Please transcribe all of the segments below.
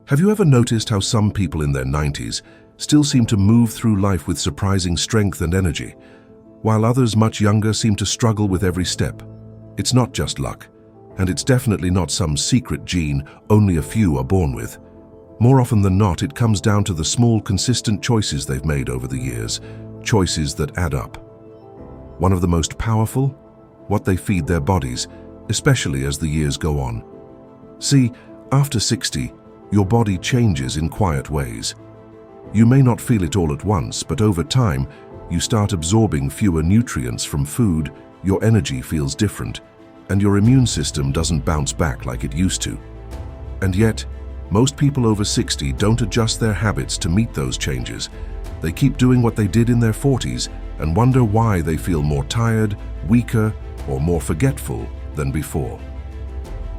Have you ever noticed how some people in their 90s still seem to move through life with surprising strength and energy, while others much younger seem to struggle with every step? It's not just luck, and it's definitely not some secret gene only a few are born with. More often than not, it comes down to the small, consistent choices they've made over the years, choices that add up. One of the most powerful? What they feed their bodies, especially as the years go on. See, after 60, your body changes in quiet ways. You may not feel it all at once, but over time, you start absorbing fewer nutrients from food, your energy feels different, and your immune system doesn't bounce back like it used to. And yet, most people over 60 don't adjust their habits to meet those changes. They keep doing what they did in their 40s and wonder why they feel more tired, weaker, or more forgetful than before.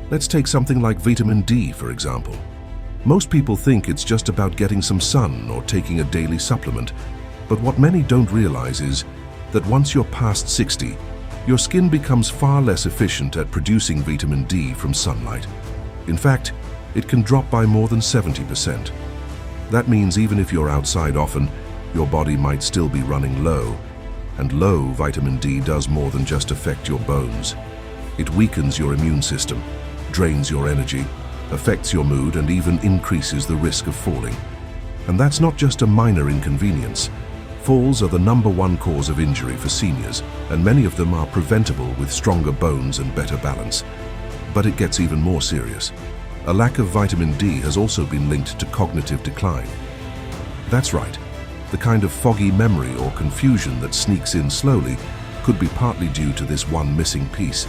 Let's take something like vitamin D, for example. Most people think it's just about getting some sun or taking a daily supplement, but what many don't realize is that once you're past 60, your skin becomes far less efficient at producing vitamin D from sunlight. In fact, it can drop by more than 70%. That means even if you're outside often, your body might still be running low. And low vitamin D does more than just affect your bones. It weakens your immune system, drains your energy, affects your mood, and even increases the risk of falling. And that's not just a minor inconvenience. Falls are the #1 cause of injury for seniors, and many of them are preventable with stronger bones and better balance. But it gets even more serious. A lack of vitamin D has also been linked to cognitive decline. That's right. The kind of foggy memory or confusion that sneaks in slowly could be partly due to this one missing piece.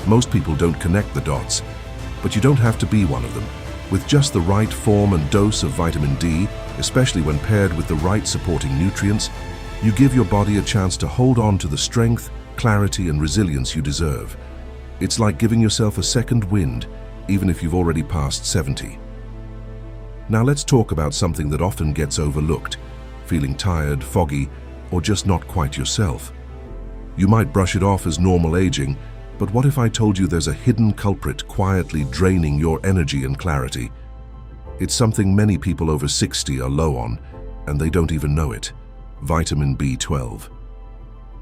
Most people don't connect the dots, but you don't have to be one of them. With just the right form and dose of vitamin D, especially when paired with the right supporting nutrients, you give your body a chance to hold on to the strength, clarity, and resilience you deserve. It's like giving yourself a second wind, even if you've already passed 70. Now let's talk about something that often gets overlooked: feeling tired, foggy, or just not quite yourself. You might brush it off as normal aging, but what if I told you there's a hidden culprit quietly draining your energy and clarity? It's something many people over 60 are low on, and they don't even know it: vitamin B12.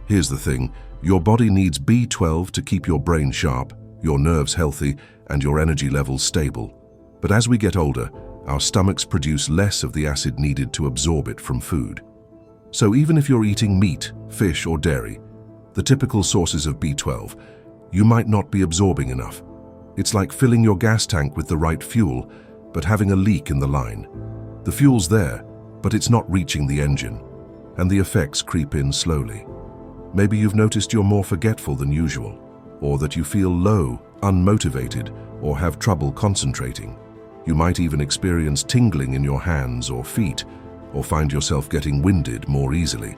Here's the thing, your body needs B12 to keep your brain sharp, your nerves healthy, and your energy levels stable. But as we get older, our stomachs produce less of the acid needed to absorb it from food. So even if you're eating meat, fish, or dairy, the typical sources of B12, you might not be absorbing enough. It's like filling your gas tank with the right fuel, but having a leak in the line. The fuel's there, but it's not reaching the engine, and the effects creep in slowly. Maybe you've noticed you're more forgetful than usual, or that you feel low, unmotivated, or have trouble concentrating. You might even experience tingling in your hands or feet, or find yourself getting winded more easily.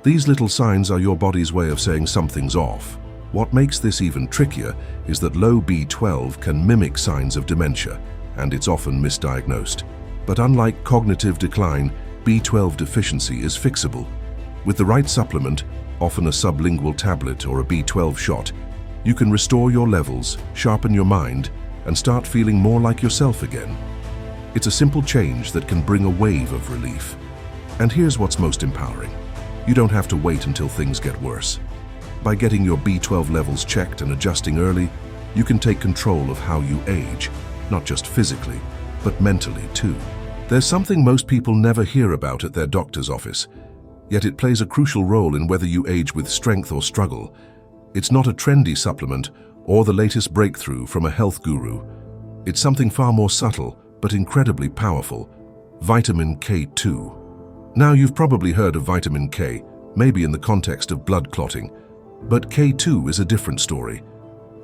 These little signs are your body's way of saying something's off. What makes this even trickier is that low B12 can mimic signs of dementia, and it's often misdiagnosed. But unlike cognitive decline, B12 deficiency is fixable. With the right supplement, often a sublingual tablet or a B12 shot, you can restore your levels, sharpen your mind, and start feeling more like yourself again. It's a simple change that can bring a wave of relief. And here's what's most empowering. You don't have to wait until things get worse. By getting your B12 levels checked and adjusting early, you can take control of how you age, not just physically, but mentally too. There's something most people never hear about at their doctor's office, yet it plays a crucial role in whether you age with strength or struggle. It's not a trendy supplement or the latest breakthrough from a health guru. It's something far more subtle, but incredibly powerful: vitamin K2. Now, you've probably heard of vitamin K, maybe in the context of blood clotting, but K2 is a different story.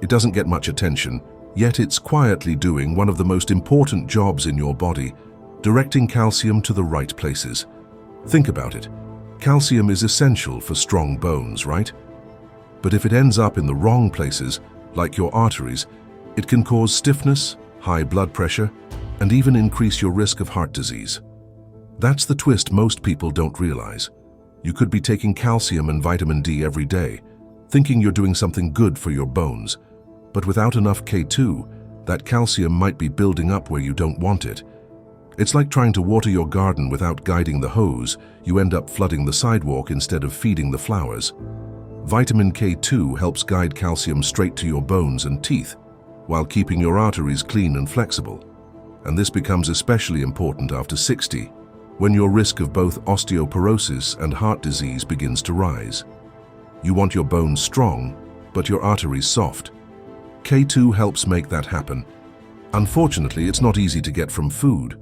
It doesn't get much attention, yet it's quietly doing one of the most important jobs in your body: directing calcium to the right places. Think about it. Calcium is essential for strong bones, right? But if it ends up in the wrong places, like your arteries, it can cause stiffness, high blood pressure, and even increase your risk of heart disease. That's the twist most people don't realize. You could be taking calcium and vitamin D every day, thinking you're doing something good for your bones. But without enough K2, that calcium might be building up where you don't want it, It's like trying to water your garden without guiding the hose. You end up flooding the sidewalk instead of feeding the flowers. Vitamin K2 helps guide calcium straight to your bones and teeth, while keeping your arteries clean and flexible. And this becomes especially important after 60, when your risk of both osteoporosis and heart disease begins to rise. You want your bones strong, but your arteries soft. K2 helps make that happen. Unfortunately, it's not easy to get from food.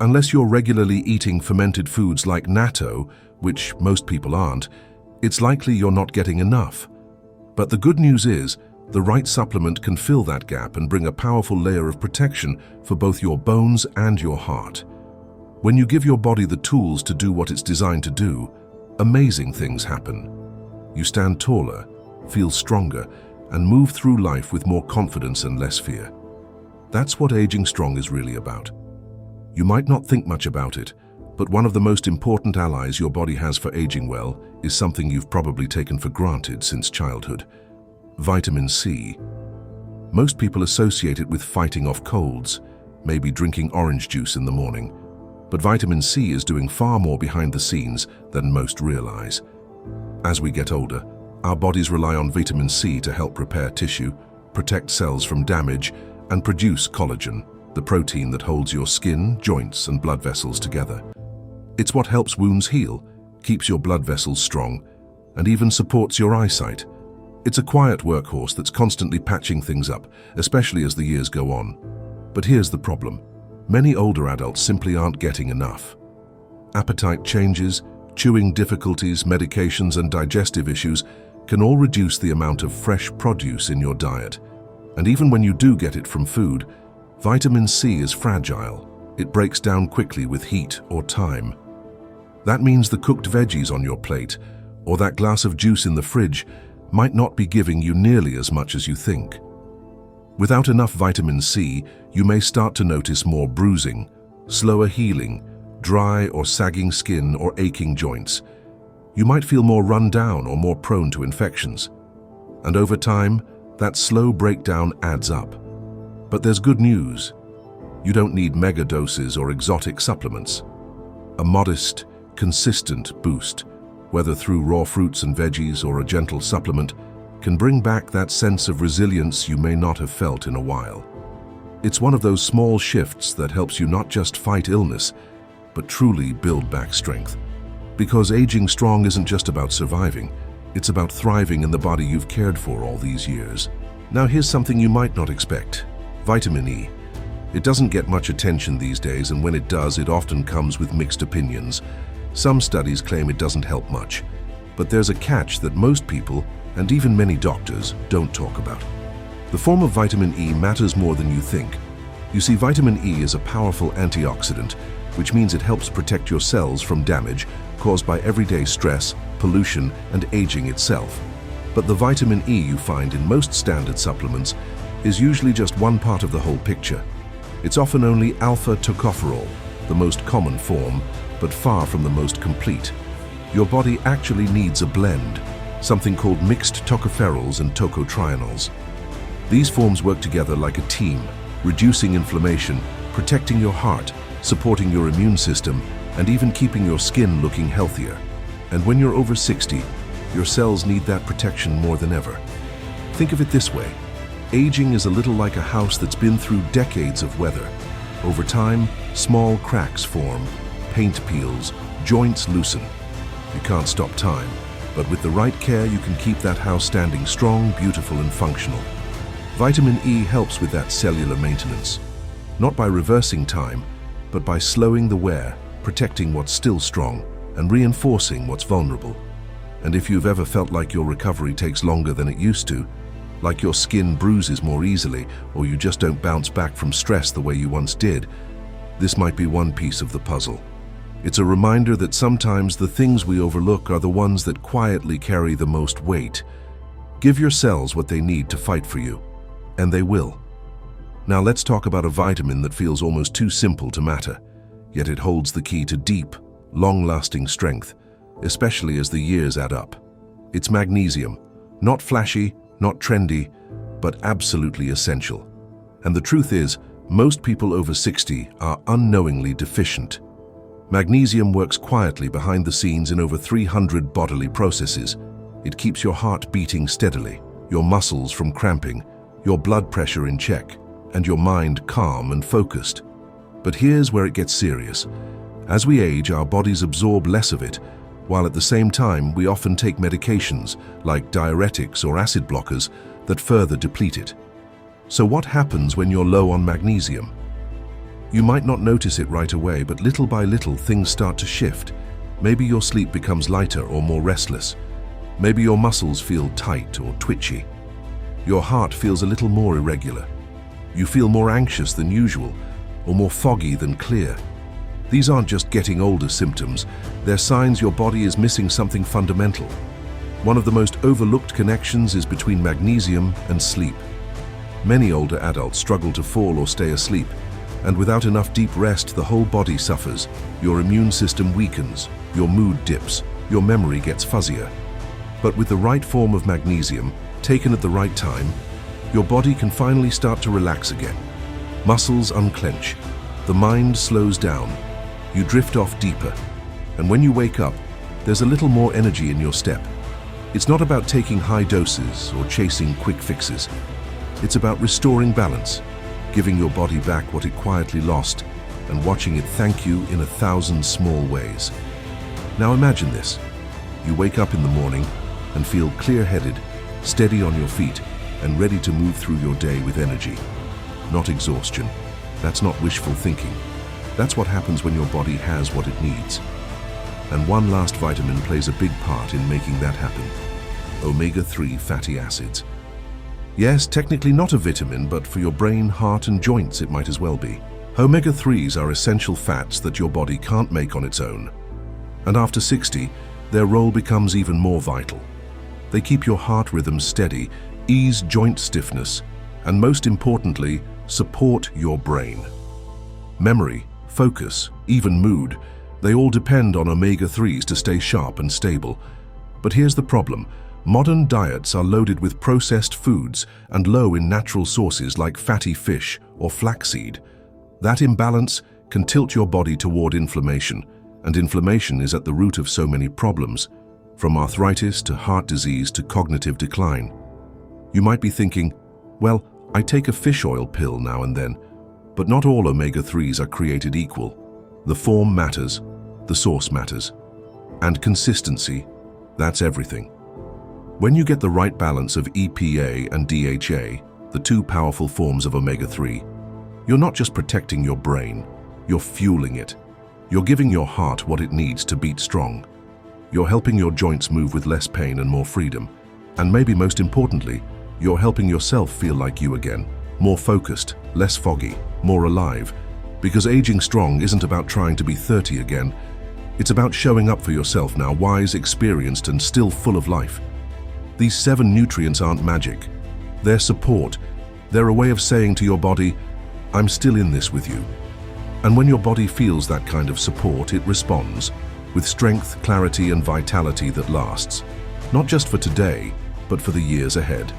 Unless you're regularly eating fermented foods like natto, which most people aren't, it's likely you're not getting enough. But the good news is, the right supplement can fill that gap and bring a powerful layer of protection for both your bones and your heart. When you give your body the tools to do what it's designed to do, amazing things happen. You stand taller, feel stronger, and move through life with more confidence and less fear. That's what aging strong is really about. You might not think much about it, but one of the most important allies your body has for aging well is something you've probably taken for granted since childhood: vitamin C. Most people associate it with fighting off colds, maybe drinking orange juice in the morning. But vitamin C is doing far more behind the scenes than most realize. As we get older, our bodies rely on vitamin C to help repair tissue, protect cells from damage, and produce collagen, the protein that holds your skin, joints, and blood vessels together. It's what helps wounds heal, keeps your blood vessels strong, and even supports your eyesight. It's a quiet workhorse that's constantly patching things up, especially as the years go on. But here's the problem. Many older adults simply aren't getting enough. Appetite changes, chewing difficulties, medications, and digestive issues can all reduce the amount of fresh produce in your diet. And even when you do get it from food, vitamin C is fragile. It breaks down quickly with heat or time. That means the cooked veggies on your plate or that glass of juice in the fridge might not be giving you nearly as much as you think. Without enough vitamin C, you may start to notice more bruising, slower healing, dry or sagging skin or aching joints. You might feel more run down or more prone to infections. And over time, that slow breakdown adds up. But there's good news. You don't need mega doses or exotic supplements. A modest, consistent boost, whether through raw fruits and veggies or a gentle supplement, can bring back that sense of resilience you may not have felt in a while. It's one of those small shifts that helps you not just fight illness, but truly build back strength. Because aging strong isn't just about surviving, it's about thriving in the body you've cared for all these years. Now here's something you might not expect: vitamin E. It doesn't get much attention these days, and when it does, it often comes with mixed opinions. Some studies claim it doesn't help much, but there's a catch that most people, and even many doctors, don't talk about. The form of vitamin E matters more than you think. You see, vitamin E is a powerful antioxidant, which means it helps protect your cells from damage caused by everyday stress, pollution, and aging itself. But the vitamin E you find in most standard supplements is usually just one part of the whole picture. It's often only alpha-tocopherol, the most common form, but far from the most complete. Your body actually needs a blend, something called mixed tocopherols and tocotrienols. These forms work together like a team, reducing inflammation, protecting your heart, supporting your immune system, and even keeping your skin looking healthier. And when you're over 60, your cells need that protection more than ever. Think of it this way: aging is a little like a house that's been through decades of weather. Over time, small cracks form, paint peels, joints loosen. You can't stop time, but with the right care, you can keep that house standing strong, beautiful, and functional. Vitamin E helps with that cellular maintenance, not by reversing time, but by slowing the wear, protecting what's still strong, and reinforcing what's vulnerable. And if you've ever felt like your recovery takes longer than it used to, like your skin bruises more easily, or you just don't bounce back from stress the way you once did, this might be one piece of the puzzle. It's a reminder that sometimes the things we overlook are the ones that quietly carry the most weight. Give your cells what they need to fight for you, and they will. Now let's talk about a vitamin that feels almost too simple to matter, yet it holds the key to deep, long-lasting strength, especially as the years add up. It's magnesium. Not flashy, not trendy, but absolutely essential. And the truth is, most people over 60 are unknowingly deficient. Magnesium works quietly behind the scenes in over 300 bodily processes. It keeps your heart beating steadily, your muscles from cramping, your blood pressure in check, and your mind calm and focused. But here's where it gets serious. As we age, our bodies absorb less of it, while at the same time we often take medications like diuretics or acid blockers that further deplete it. So what happens when you're low on magnesium? You might not notice it right away, but little by little things start to shift. Maybe your sleep becomes lighter or more restless. Maybe your muscles feel tight or twitchy. Your heart feels a little more irregular. You feel more anxious than usual, or more foggy than clear. These aren't just getting older symptoms, they're signs your body is missing something fundamental. One of the most overlooked connections is between magnesium and sleep. Many older adults struggle to fall or stay asleep, and without enough deep rest, the whole body suffers. Your immune system weakens, your mood dips, your memory gets fuzzier. But with the right form of magnesium, taken at the right time, your body can finally start to relax again. Muscles unclench, the mind slows down, you drift off deeper, and when you wake up, there's a little more energy in your step. It's not about taking high doses or chasing quick fixes. It's about restoring balance, giving your body back what it quietly lost, and watching it thank you in 1,000 small ways. Now imagine this. You wake up in the morning and feel clear-headed, steady on your feet, and ready to move through your day with energy. Not exhaustion. That's not wishful thinking. That's what happens when your body has what it needs. And one last vitamin plays a big part in making that happen. Omega-3 fatty acids. Yes, technically not a vitamin, but for your brain, heart, and joints it might as well be. Omega-3s are essential fats that your body can't make on its own. And after 60, their role becomes even more vital. They keep your heart rhythm steady, ease joint stiffness, and most importantly, support your brain. Memory, focus, even mood, they all depend on omega-3s to stay sharp and stable. But here's the problem. Modern diets are loaded with processed foods and low in natural sources like fatty fish or flaxseed. That imbalance can tilt your body toward inflammation, and inflammation is at the root of so many problems, from arthritis to heart disease to cognitive decline. You might be thinking, well, I take a fish oil pill now and then, but not all omega-3s are created equal. The form matters, the source matters, and consistency, that's everything. When you get the right balance of EPA and DHA, the two powerful forms of omega-3, you're not just protecting your brain, you're fueling it. You're giving your heart what it needs to beat strong. You're helping your joints move with less pain and more freedom. And maybe most importantly, you're helping yourself feel like you again, more focused, less foggy, more alive. Because aging strong isn't about trying to be 30 again. It's about showing up for yourself now, wise, experienced, and still full of life. These 7 nutrients aren't magic. They're support. They're a way of saying to your body, I'm still in this with you. And when your body feels that kind of support, it responds with strength, clarity, and vitality that lasts, not just for today, but for the years ahead.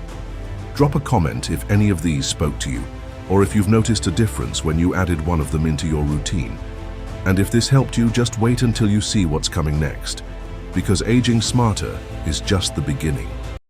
Drop a comment if any of these spoke to you, or if you've noticed a difference when you added one of them into your routine. And if this helped you, just wait until you see what's coming next, because aging smarter is just the beginning.